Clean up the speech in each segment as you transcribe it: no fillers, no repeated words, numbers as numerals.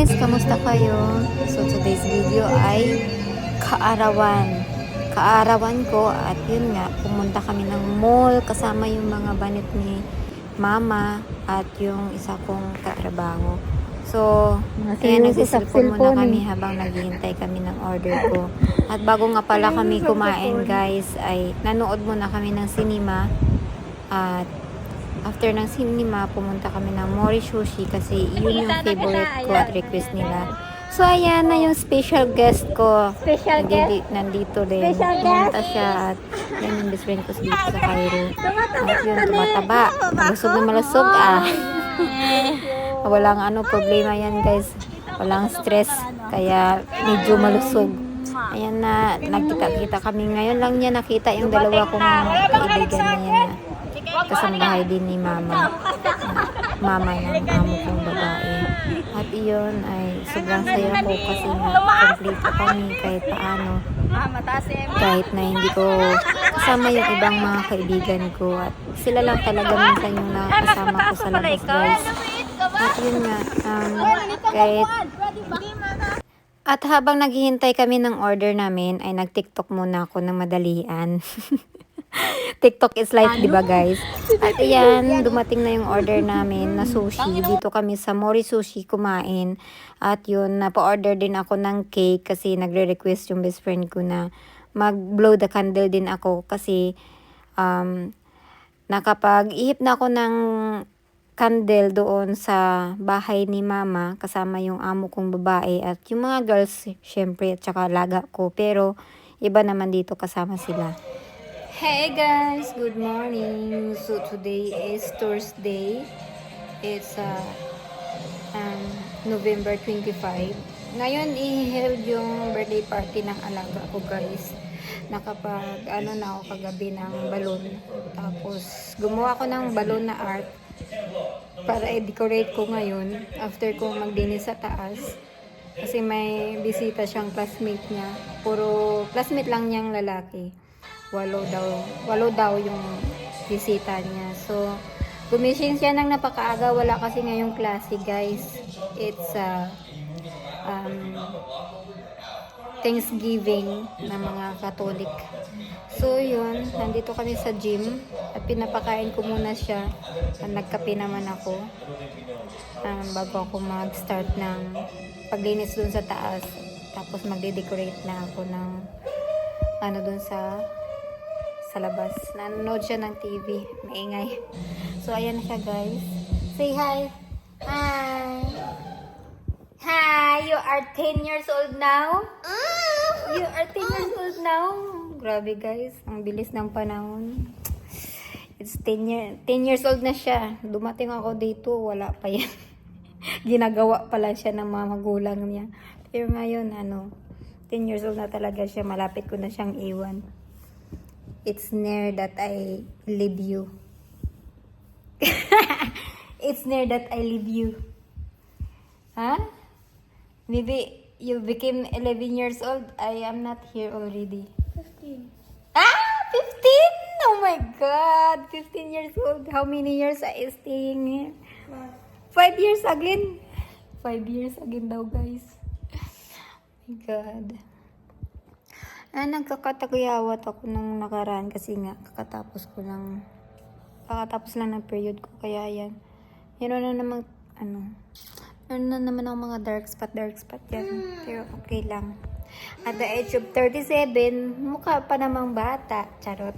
guys! Kamusta kayo? So today's video ay kaarawan. Kaarawan ko at yun nga, pumunta kami ng mall kasama yung mga banit ni mama at yung isa kong katrabaho. So, ayan, nagsisilpon muna kami habang naghihintay kami ng order ko. At bago nga pala kami kumain guys, ay nanood muna kami ng cinema. At after ng cinema, pumunta kami ng Mori Sushi kasi yun yung favorite ko at request nila. So, ayan na yung special guest ko. Nandito din. Pumunta siya at yan yung best friend ko dito sa Cairo. At yun, tumataba. Malusog na malusog Walang problema yan guys. Walang stress. Kaya medyo malusog. Ayan na, nagkita-kita kami. Ngayon lang niya nakita yung dalawa kong kaibigan niya na kasambahay din ni mama. Mama ng amo kong babae. At iyon ay sobrang saya ko kasi complete kami kahit paano. Kahit na hindi ko kasama yung ibang mga kaibigan ko. At sila lang talaga minsan yung nakasama ko sa labas guys. At yun nga, at habang naghihintay kami ng order namin, ay nag-TikTok muna ako ng madalian. TikTok is life, di ba guys? At ayan, dumating na yung order namin na sushi. Dito kami sa Mori Sushi kumain. At yun, napa-order din ako ng cake kasi nagre-request yung best friend ko na mag-blow the candle din ako kasi nakapag-ihip na ako ng candle doon sa bahay ni mama kasama yung amo kong babae at yung mga girls syempre at saka laga ko, pero iba naman dito kasama sila. Hey guys, good morning. So today is Thursday. It's November 25. Ngayon i-held yung birthday party ng alaga ko guys. Nakapag na ako kagabi ng balon. Tapos gumawa ko ng balon na art para i-decorate ko ngayon after ko magdinis sa taas kasi may bisita siyang classmate niya, puro classmate lang niyang lalaki, walo daw yung bisita niya. So gumising siya ng napakaaga, wala kasi ngayong klase guys. It's Thanksgiving na mga Katolik. So yun, nandito kami sa gym at pinapakain ko muna siya. Nagkape naman ako bago ako mag-start ng paglinis dun sa taas. Tapos magde-decorate na ako ng dun sa labas. Nanonood siya ng TV, maingay. So ayan na siya guys. Say hi. Hi. Hi, you are 10 years old now? You are 10 years old now? Grabe guys, ang bilis ng panahon. It's 10 years old na siya. Dumating ako dito, wala pa yan. Ginagawa pala siya ng mga magulang niya. Pero ngayon, 10 years old na talaga siya. Malapit ko na siyang iwan. It's near that I leave you. It's near that I leave you. Huh? Maybe you became 11 years old. I am not here already. 15. 15? Oh my God. 15 years old. How many years are you staying here? 5 years again. 5 years again daw guys. Oh my God. Nagkakataguyawat ako nung nakaraan kasi nga kakatapos lang ng period ko. Kaya yan. Yan na naman ako mga dark spot yan. Pero okay lang. At the age of 37, mukha pa namang bata. Charot.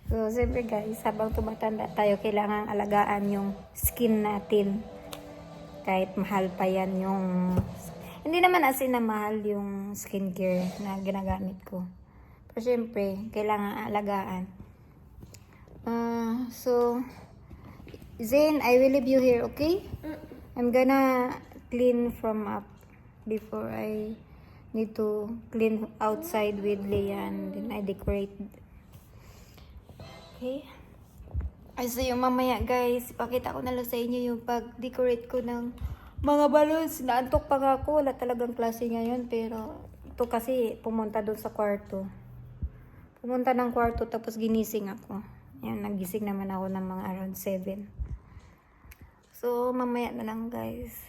So, siyempre guys, habang tumatanda tayo, kailangan alagaan yung skin natin. Kahit mahal pa yan yung... Hindi naman as in na mahal yung skincare na ginagamit ko. Pero siyempre, kailangan alagaan. So, Zayn, I will leave you here, okay? I'm gonna clean from up before I need to clean outside with Leah, and then I decorate. Okay? Ay, so yung mamaya guys, ipakita ko na lang sa inyo yung pag-decorate ko ng mga balloons. Naantok pa nga ako, wala talagang klase ngayon, pero ito kasi pumunta doon sa kwarto. Pumunta ng kwarto tapos ginising ako. Yan, nagising naman ako ng mga around 7. So, mamaya na lang guys.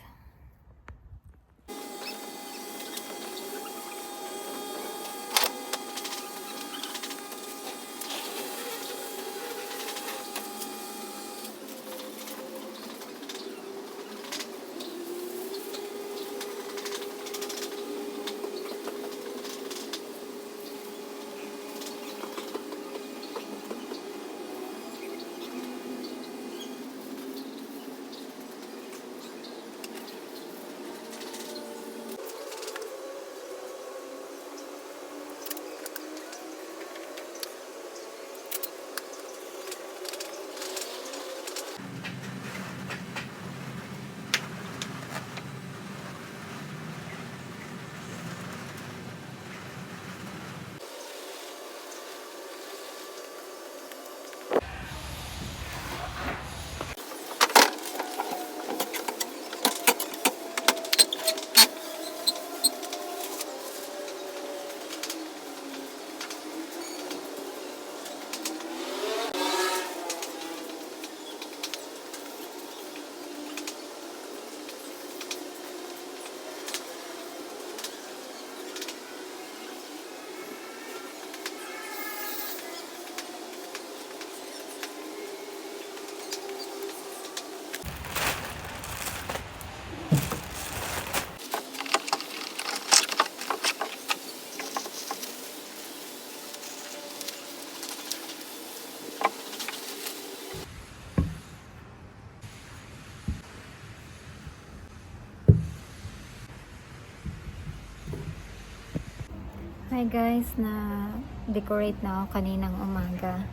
Hi guys, na decorate na ako kaninang umaga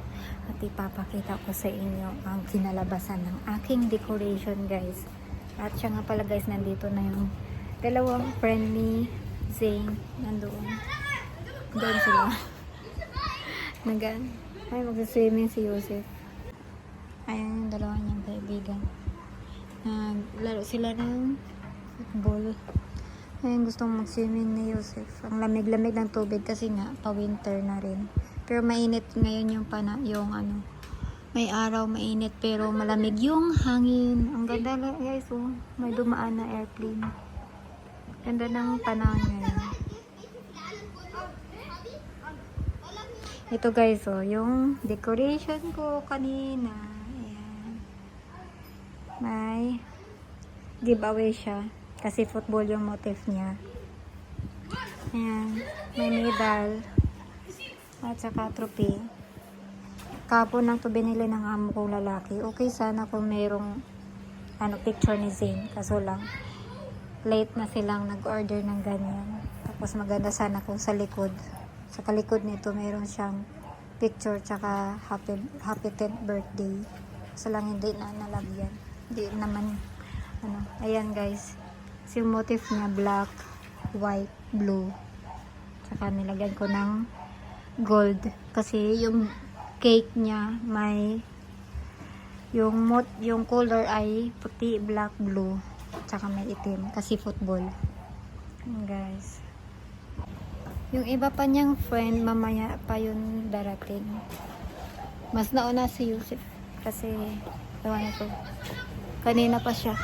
at ipapakita ko sa inyo ang kinalabasan ng aking decoration guys. At siya nga pala guys, nandito na yung dalawang friend ni Zane, nandoon. Doon sila. Ay, magsaswimming si Yusef. Ayun yung dalawa niyang kaibigan. Naglaro sila ng football. Ayun, gustong mag-swimming ni Yusef. Ang lamig-lamig ng tubig kasi nga pa-winter na rin. Pero mainit ngayon yung may araw, mainit pero malamig yung hangin. Ang ganda guys, oh. May dumaan na airplane. Ganda ng panahon ngayon. Ito guys, oh, yung decoration ko kanina. Ayan. May giveaway siya. Kasi football yung motif niya. Ayan. May medal. At saka trophy. Kapon lang to binili ng amo kong lalaki. Okay sana kung mayroong picture ni Zane. Kaso lang, late na silang nag-order ng ganyan. Tapos maganda sana kung sa likod. Sa kalikod nito, mayroon siyang picture tsaka happy 10th birthday. Kaso lang hindi na nalagyan. Hindi naman, ayan guys. Yung motif niya, black, white, blue. Tsaka nilagyan ko ng gold. Kasi yung cake niya, yung color ay puti, black, blue. Tsaka may itim. Kasi football. Ayan, guys. Yung iba pa niyang friend, mamaya pa yun darating. Mas nauna si Yusef. Kasi, ewan ko. Kanina pa siya.